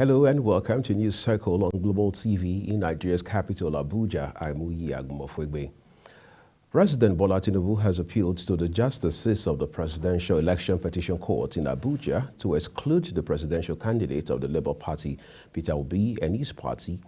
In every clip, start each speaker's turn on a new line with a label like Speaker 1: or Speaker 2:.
Speaker 1: Hello and welcome to News Circle on Global TV in Nigeria's capital, Abuja. I'm Uyi Agumofwegbe. President Bola Tinubu has appealed to the justices of the Presidential Election Petition Court in Abuja to exclude the presidential candidate of the Labour Party, Peter Obi, and his party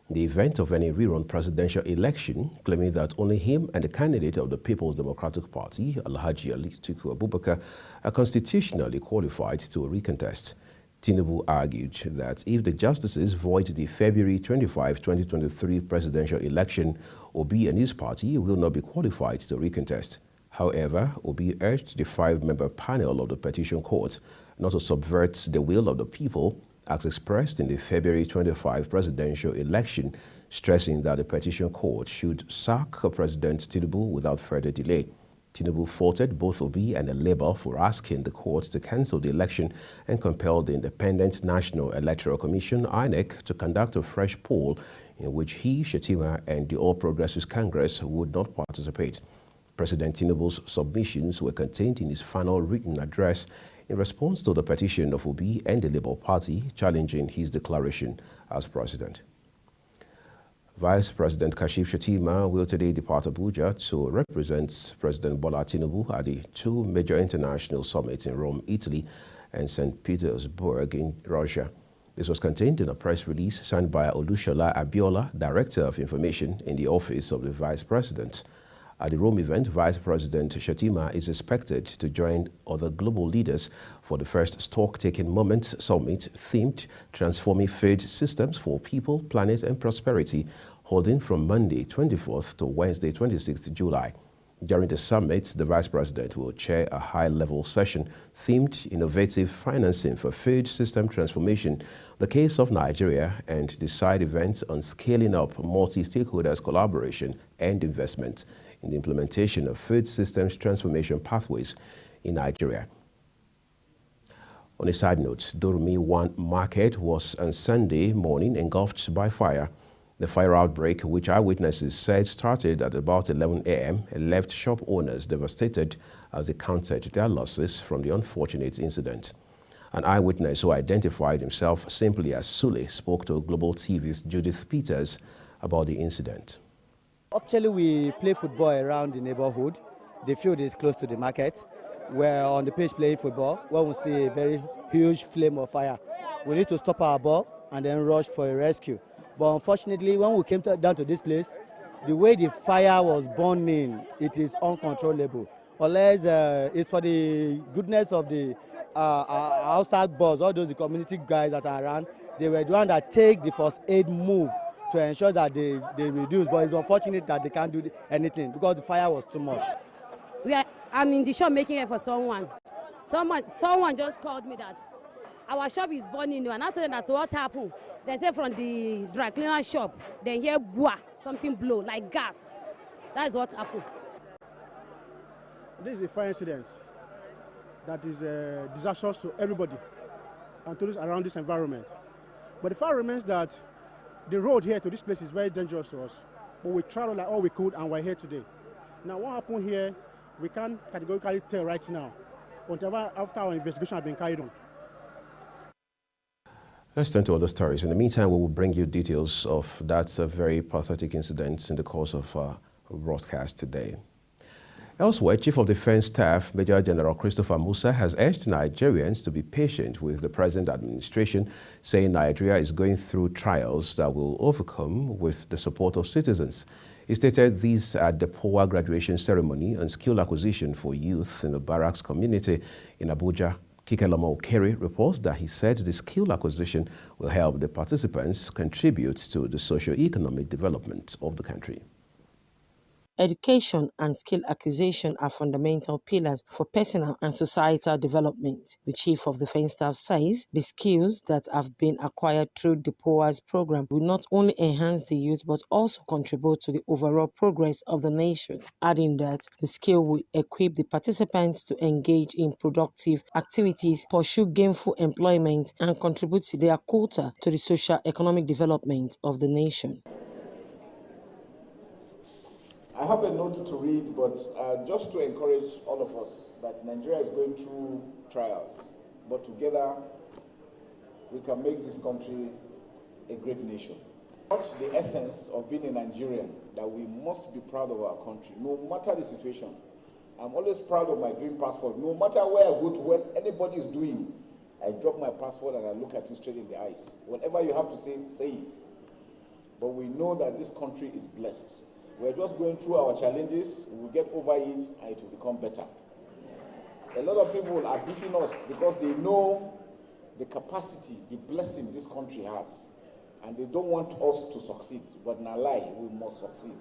Speaker 1: in the event of any rerun presidential election, claiming that only him and the candidate of the People's Democratic Party, Alhaji Atiku Abubakar, are constitutionally qualified to recontest. Tinubu argued that if the justices void the February 25, 2023 presidential election, Obi and his party will not be qualified to recontest. However, Obi urged the five-member panel of the petition court not to subvert the will of the people as expressed in the February 25 presidential election, stressing that the petition court should sack President Tinubu without further delay. Tinubu faulted both Obi and the Labour for asking the court to cancel the election and compel the Independent National Electoral Commission, INEC, to conduct a fresh poll in which he, Shettima, and the All Progressives Congress would not participate. President Tinubu's submissions were contained in his final written address in response to the petition of Obi and the Labour Party challenging his declaration as president. Vice President Kashim Shettima will today depart Abuja to represent President Bola Tinubu at the two major international summits in Rome, Italy, and St. Petersburg in Russia. This was contained in a press release signed by Olushola Abiola, Director of Information in the Office of the Vice President. At the Rome event, Vice President Shettima is expected to join other global leaders for the first Stock-Taking Moment Summit themed Transforming Food Systems for People, Planet and Prosperity, holding from Monday 24th to Wednesday 26th July. During the summit, the Vice President will chair a high-level session themed Innovative Financing for Food System Transformation, the Case of Nigeria, and the side events on scaling up multi-stakeholders collaboration and investment in the implementation of food systems transformation pathways in Nigeria. On a side note, Durumi 1 market was on Sunday morning engulfed by fire. The fire outbreak, which eyewitnesses said started at about 11 a.m., left shop owners devastated as they counted their losses from the unfortunate incident. An eyewitness who identified himself simply as Sule spoke to Global TV's Judith Peters about the incident.
Speaker 2: Actually, we play football around the neighborhood. The field is close to the market. We're on the pitch playing football when we see a very huge flame of fire. We need to stop our ball and then rush for a rescue. But unfortunately, when we came down to this place, the way the fire was burning, it is uncontrollable. Unless it's for the goodness of the outside boss, all those the community guys that are around, they were the one that take the first aid move to ensure that they reduce. But it's unfortunate that they can't do anything because the fire was too much.
Speaker 3: I'm in the shop making it for someone. Someone just called me that our shop is burning, and I told them that what happened. They say from the dry cleaner shop, they hear gua, something blow like gas. That is what happened.
Speaker 4: This is a fire incident that is disastrous to everybody and to those around this environment. But the fact remains that the road here to this place is very dangerous to us. But we traveled like all we could and we're here today. Now what happened here, we can't categorically tell right now until after our investigation has been carried on.
Speaker 1: Let's turn to other stories. In the meantime, we will bring you details of that very pathetic incident in the course of our broadcast today. Elsewhere, Chief of Defense Staff Major General Christopher Musa has urged Nigerians to be patient with the present administration, saying Nigeria is going through trials that will overcome with the support of citizens. He stated this at the POA graduation ceremony on skill acquisition for youth in the barracks community in Abuja. Kikelama Okere reports that he said the skill acquisition will help the participants contribute to the socio-economic development of the country.
Speaker 5: Education and skill acquisition are fundamental pillars for personal and societal development. The Chief of Defense Staff says the skills that have been acquired through the POA's program will not only enhance the youth but also contribute to the overall progress of the nation, adding that the skill will equip the participants to engage in productive activities, pursue gainful employment, and contribute to their quota to the socio-economic development of the nation.
Speaker 6: I have a note to read, but just to encourage all of us that Nigeria is going through trials, but together we can make this country a great nation. That's the essence of being a Nigerian, that we must be proud of our country, no matter the situation. I'm always proud of my green passport. No matter where I go to, when anybody is doing, I drop my passport and I look at you straight in the eyes. Whatever you have to say, say it. But we know that this country is blessed. We're just going through our challenges, we will get over it and it will become better. A lot of people are beefing us because they know the capacity, the blessing this country has. And they don't want us to succeed. But in our life, we must succeed.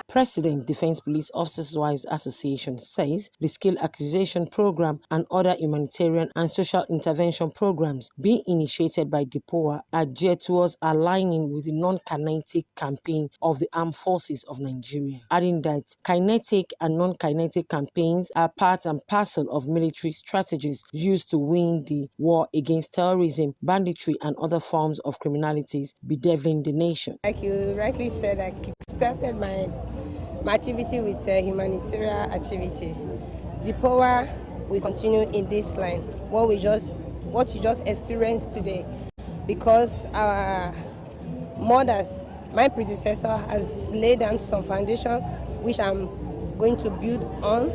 Speaker 5: President Defense Police Officers Wives Association says the skill acquisition program and other humanitarian and social intervention programs being initiated by DIPOA are geared towards aligning with the non-kinetic campaign of the Armed Forces of Nigeria, adding that kinetic and non-kinetic campaigns are part and parcel of military strategies used to win the war against terrorism, banditry and other forms of criminalities bedeviling the nation.
Speaker 7: Like you rightly said, I started my activity with humanitarian activities. DIPOA will continue in this line, what you just experienced today, because our mothers, my predecessor has laid down some foundation which I'm going to build on.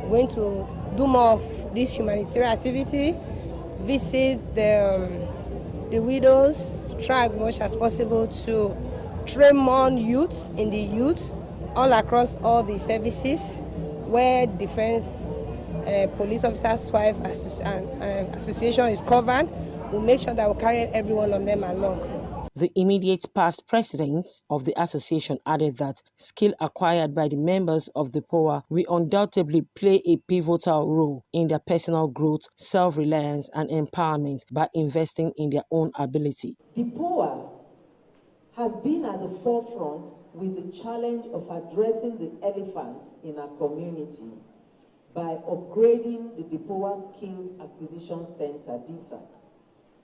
Speaker 7: I'm going to do more of this humanitarian activity, visit the widows, try as much as possible to train more youths in the youth all across all the services where Defense Police Officers Wives Association is covered. We'll make sure that we'll carry every one of them along.
Speaker 5: The immediate past president of the association added that skill acquired by the members of the DIPOA will undoubtedly play a pivotal role in their personal growth, self-reliance and empowerment by investing in their own ability.
Speaker 8: DIPOA has been at the forefront with the challenge of addressing the elephants in our community by upgrading the DIPOA Skills Acquisition Center, DSAC,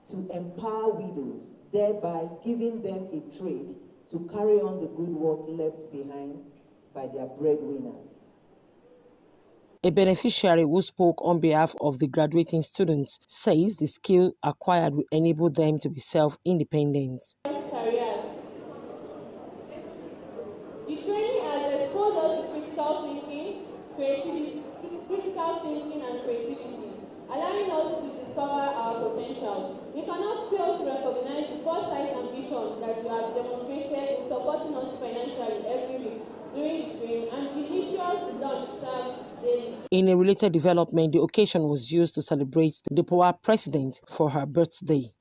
Speaker 8: to empower widows, thereby giving them a trade to carry on the good work left behind by their breadwinners.
Speaker 5: A beneficiary who spoke on behalf of the graduating students says the skill acquired will enable them to be self-independent.
Speaker 9: Critical thinking and creativity, allowing us to discover our potential. We cannot fail to recognize the foresight and vision that you have demonstrated in supporting us financially every week during the dream and delicious lunch served daily.
Speaker 5: In a related development, the occasion was used to celebrate the DIPOA president for her birthday.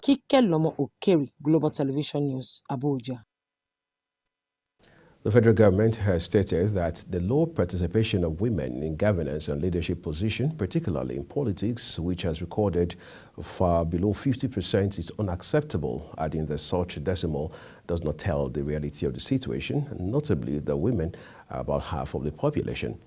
Speaker 5: Kike Lomo Okeri, Global Television News, Abuja.
Speaker 1: The federal government has stated that the low participation of women in governance and leadership positions, particularly in politics, which has recorded far below 50%, is unacceptable, adding that such decimal does not tell the reality of the situation, notably that women are about half of the population.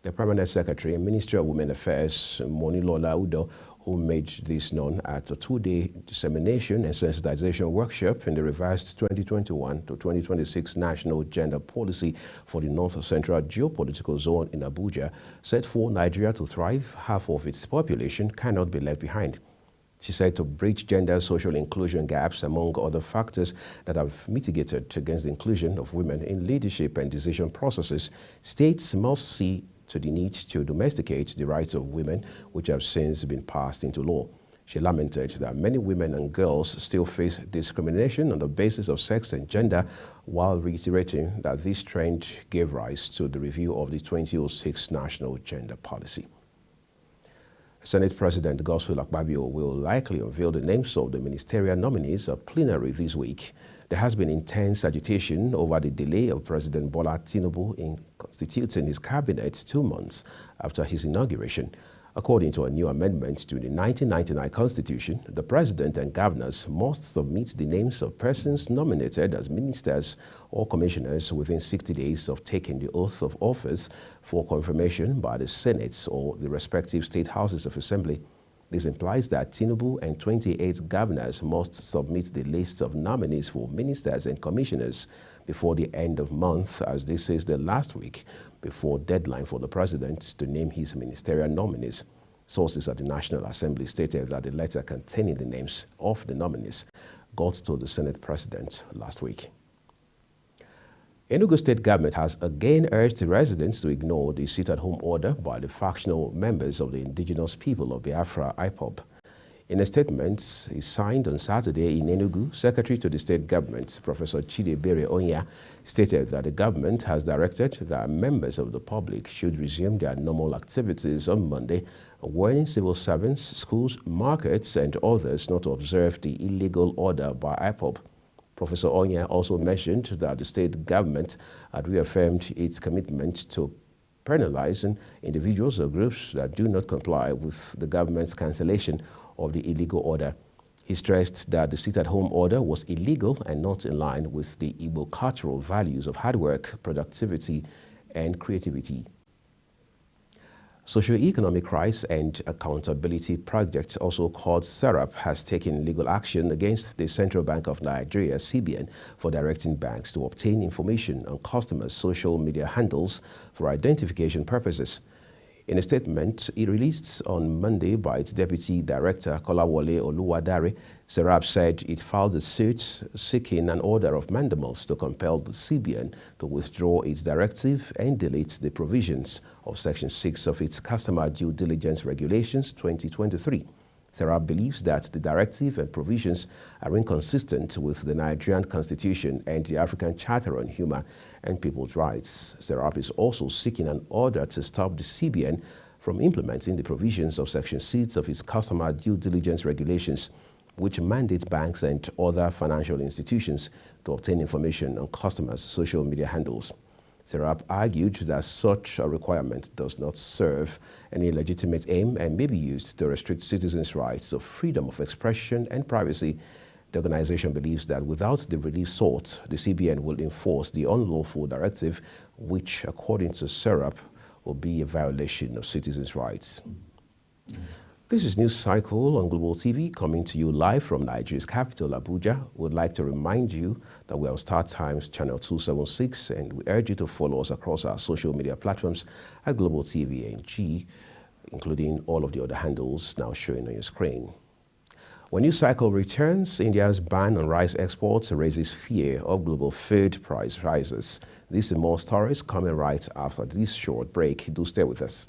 Speaker 1: The Permanent Secretary and Minister of Women Affairs, Monilola Udo, who made this known at a two-day dissemination and sensitization workshop in the revised 2021 to 2026 National Gender Policy for the North Central Geopolitical Zone in Abuja, said for Nigeria to thrive, half of its population cannot be left behind. She said to bridge gender social inclusion gaps, among other factors that have mitigated against the inclusion of women in leadership and decision processes, states must see to the need to domesticate the rights of women, which have since been passed into law. She lamented that many women and girls still face discrimination on the basis of sex and gender, while reiterating that this trend gave rise to the review of the 2006 National Gender Policy. Senate President Godswill Akpabio will likely unveil the names of the ministerial nominees at plenary this week. There has been intense agitation over the delay of President Bola Tinubu in constituting his cabinet 2 months after his inauguration. According to a new amendment to the 1999 Constitution, the President and governors must submit the names of persons nominated as ministers or commissioners within 60 days of taking the oath of office for confirmation by the Senate or the respective state houses of assembly. This implies that Tinubu and 28 governors must submit the list of nominees for ministers and commissioners before the end of month, as this is the last week before deadline for the president to name his ministerial nominees. Sources at the National Assembly stated that the letter containing the names of the nominees got to the Senate president last week. Enugu State government has again urged the residents to ignore the sit-at-home order by the factional members of the indigenous people of Biafra, IPOB. In a statement signed on Saturday in Enugu, Secretary to the state government, Professor Chidebere Onya, stated that the government has directed that members of the public should resume their normal activities on Monday, warning civil servants, schools, markets, and others not to observe the illegal order by IPOB. Professor Onya also mentioned that the state government had reaffirmed its commitment to penalizing individuals or groups that do not comply with the government's cancellation of the illegal order. He stressed that the sit-at-home order was illegal and not in line with the Igbo cultural values of hard work, productivity, and creativity. Socio-Economic Rights and Accountability Project, also called SERAP, has taken legal action against the Central Bank of Nigeria, CBN, for directing banks to obtain information on customers' social media handles for identification purposes. In a statement released on Monday by its Deputy Director, Kolawole Oluwadare, SERAP said it filed a suit seeking an order of mandamus to compel the CBN to withdraw its directive and delete the provisions of Section 6 of its Customer Due Diligence Regulations 2023. SERAP believes that the directive and provisions are inconsistent with the Nigerian Constitution and the African Charter on Human and People's Rights. SERAP is also seeking an order to stop the CBN from implementing the provisions of Section 6 of its Customer Due Diligence Regulations, which mandate banks and other financial institutions to obtain information on customers' social media handles. SERAP argued that such a requirement does not serve any legitimate aim and may be used to restrict citizens' rights of freedom of expression and privacy. The organization believes that without the relief sought, the CBN will enforce the unlawful directive, which, according to SERAP, will be a violation of citizens' rights. This is News Cycle on Global TV, coming to you live from Nigeria's capital, Abuja. We'd like to remind you that we're on Star Times channel 276, and we urge you to follow us across our social media platforms at Global TV NG, including all of the other handles now showing on your screen. When News Cycle returns, India's ban on rice exports raises fear of global food price rises. This and more stories coming right after this short break. Do stay with us.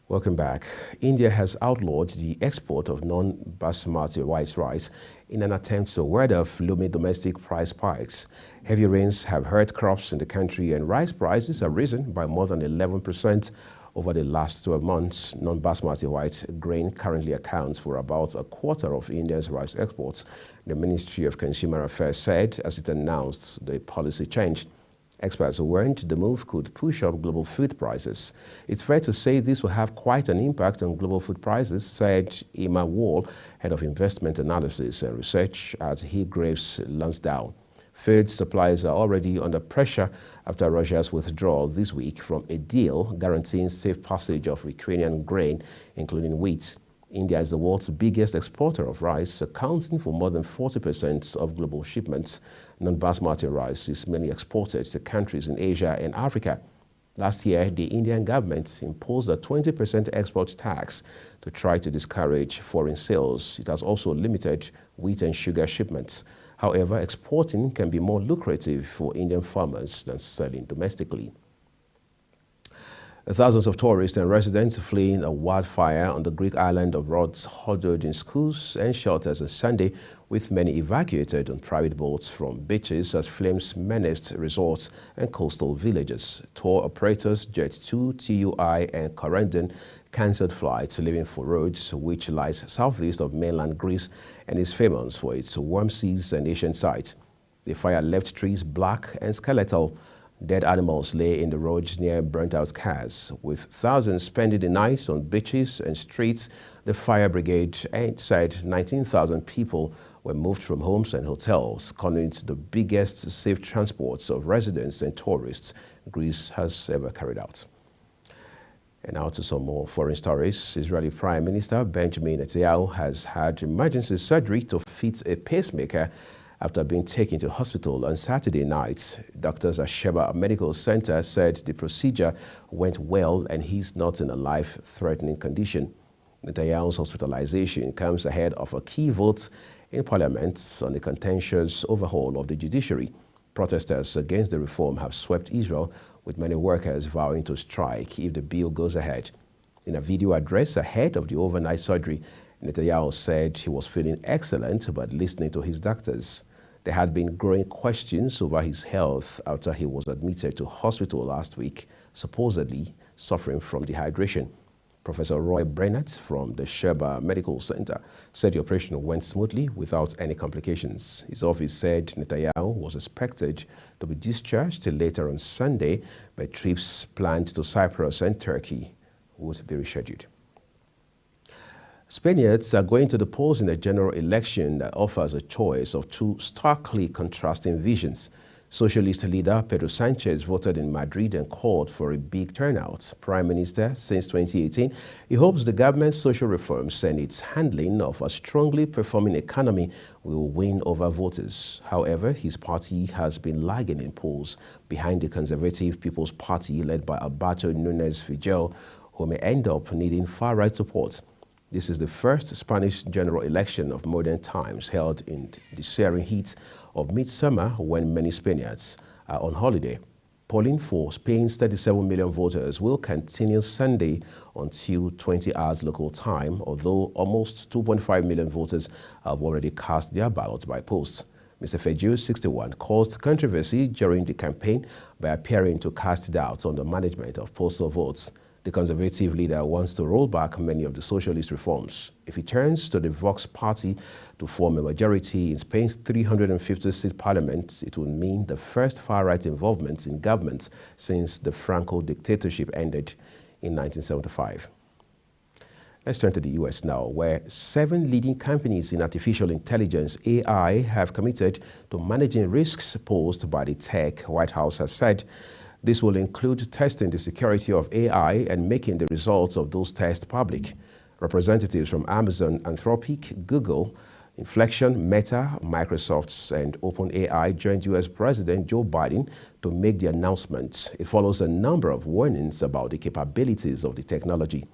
Speaker 1: Welcome back. India has outlawed the export of non-basmati white rice in an attempt to ward off looming domestic price spikes. Heavy rains have hurt crops in the country, and rice prices have risen by more than 11% over the last 12 months. Non-basmati white grain currently accounts for about a quarter of India's rice exports, the Ministry of Consumer Affairs said as it announced the policy change. Experts warned the move could push up global food prices. It's fair to say this will have quite an impact on global food prices, said Emma Wall, Head of Investment Analysis and Research at Hillgraves Lansdowne. Food supplies are already under pressure after Russia's withdrawal this week from a deal guaranteeing safe passage of Ukrainian grain, including wheat. India is the world's biggest exporter of rice, accounting for more than 40% of global shipments. Non-basmati rice is mainly exported to countries in Asia and Africa. Last year, the Indian government imposed a 20% export tax to try to discourage foreign sales. It has also limited wheat and sugar shipments. However, exporting can be more lucrative for Indian farmers than selling domestically. Thousands of tourists and residents fleeing a wildfire on the Greek island of Rhodes huddled in schools and shelters on Sunday, with many evacuated on private boats from beaches as flames menaced resorts and coastal villages. Tour operators Jet2, TUI and Corendon cancelled flights leaving for Rhodes, which lies southeast of mainland Greece and is famous for its warm seas and ancient sites. The fire left trees black and skeletal. Dead animals lay in the roads near burnt-out cars. With thousands spending the night on beaches and streets, the fire brigade said 19,000 people were moved from homes and hotels, calling it the biggest safe transports of residents and tourists Greece has ever carried out. And now to some more foreign stories. Israeli Prime Minister Benjamin Netanyahu has had emergency surgery to fit a pacemaker after being taken to hospital on Saturday night. Doctors at Sheba Medical Center said the procedure went well and he's not in a life-threatening condition. Netanyahu's hospitalization comes ahead of a key vote in Parliament on the contentious overhaul of the judiciary. Protesters against the reform have swept Israel, with many workers vowing to strike if the bill goes ahead. In a video address ahead of the overnight surgery, Netanyahu said he was feeling excellent but listening to his doctors. There had been growing questions over his health after he was admitted to hospital last week, supposedly suffering from dehydration. Professor Roy Brennett from the Sheba Medical Center said the operation went smoothly without any complications. His office said Netanyahu was expected to be discharged later on Sunday, but trips planned to Cyprus and Turkey would be rescheduled. Spaniards are going to the polls in a general election that offers a choice of two starkly contrasting visions. Socialist leader Pedro Sanchez voted in Madrid and called for a big turnout. Prime Minister since 2018, he hopes the government's social reforms and its handling of a strongly performing economy will win over voters. However, his party has been lagging in polls behind the Conservative People's Party led by Alberto Núñez Feijóo, who may end up needing far-right support. This is the first Spanish general election of modern times held in the searing heat of midsummer when many Spaniards are on holiday. Polling for Spain's 37 million voters will continue Sunday until 20 hours local time, although almost 2.5 million voters have already cast their ballots by post. Mr. Feijóo, 61, caused controversy during the campaign by appearing to cast doubts on the management of postal votes. The Conservative leader wants to roll back many of the socialist reforms. If he turns to the Vox party to form a majority in Spain's 350-seat parliament, it would mean the first far-right involvement in government since the Franco dictatorship ended in 1975. Let's turn to the U.S. now, where 7 leading companies in artificial intelligence, AI, have committed to managing risks posed by the tech, White House has said. This will include testing the security of AI and making the results of those tests public. Representatives from Amazon, Anthropic, Google, Inflection, Meta, Microsoft, and OpenAI joined U.S. President Joe Biden to make the announcement. It follows a number of warnings about the capabilities of the technology.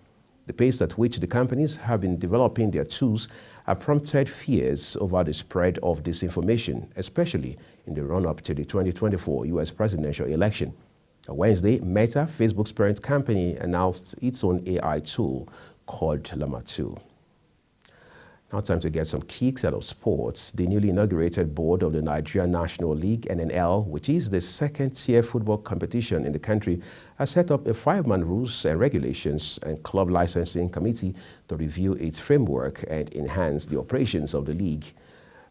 Speaker 1: The pace at which the companies have been developing their tools have prompted fears over the spread of disinformation, especially in the run-up to the 2024 U.S. presidential election. On Wednesday, Meta, Facebook's parent company, announced its own AI tool called Llama 2. Now time to get some kicks out of sports. The newly inaugurated board of the Nigeria National League, NNL, which is the second-tier football competition in the country, has set up a 5-man rules and regulations and club licensing committee to review its framework and enhance the operations of the league.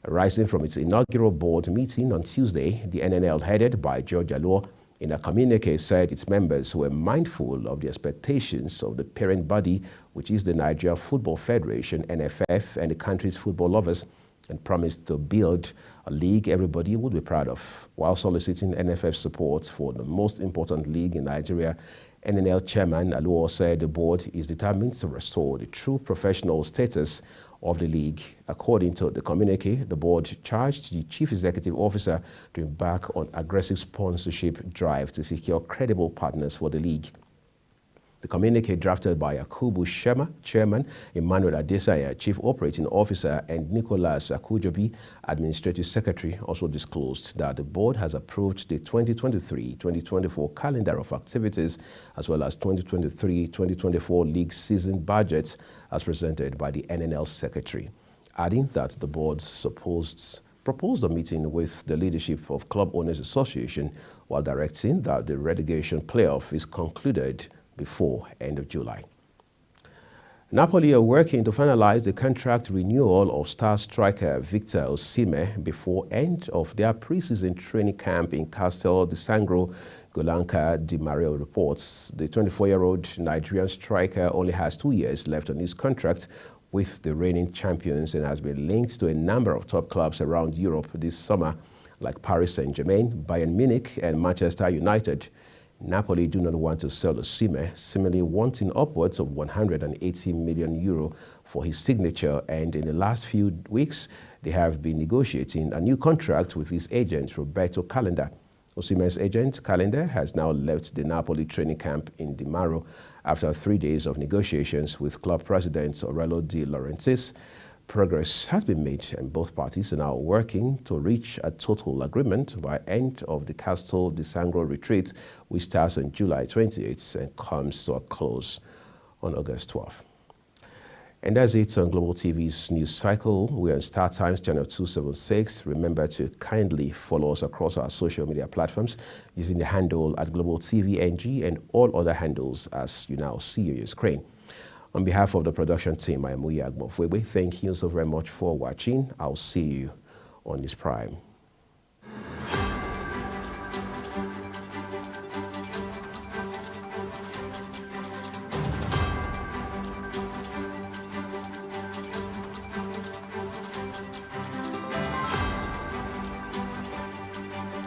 Speaker 1: Rising from its inaugural board meeting on Tuesday, the NNL, headed by George Aluo, in a communique said its members were mindful of the expectations of the parent body, which is the Nigeria Football Federation, NFF, and the country's football lovers, and promised to build a league everybody would be proud of. While soliciting NFF support for the most important league in Nigeria, NNL chairman Aluo said the board is determined to restore the true professional status of the league. According to the communique, the board charged the chief executive officer to embark on aggressive sponsorship drive to secure credible partners for the league. The communique drafted by Yakubu Shema, Chairman, Emmanuel Adesanya, Chief Operating Officer, and Nicholas Akujobi, Administrative Secretary, also disclosed that the board has approved the 2023-2024 calendar of activities as well as 2023-2024 league season budgets as presented by the NNL Secretary, adding that the board proposed a meeting with the leadership of Club Owners Association while directing that the relegation playoff is concluded before end of July. Napoli are working to finalize the contract renewal of star striker Victor Osimhen before end of their preseason training camp in Castel di Sangro. Golanka Di Mario reports the 24-year-old Nigerian striker only has 2 years left on his contract with the reigning champions and has been linked to a number of top clubs around Europe this summer, like Paris Saint-Germain, Bayern Munich, and Manchester United. Napoli do not want to sell Osimhen, seemingly wanting upwards of 180 million euro for his signature, and in the last few weeks, they have been negotiating a new contract with his agent, Roberto Calenda. Osimhen's agent, Calenda, has now left the Napoli training camp in Di Maio after 3 days of negotiations with club president Aurelio De Laurentiis. Progress has been made and both parties are now working to reach a total agreement by end of the Castel di Sangro retreat, which starts on July 28th and comes to a close on August 12th. And that's it on Global TV's news cycle. We are on Star Times channel 276. Remember to kindly follow us across our social media platforms using the handle at Global TV NG and all other handles as you now see on your screen. On behalf of the production team, I am Uya Agbofwebe. Thank you so very much for watching. I'll see you on News Prime.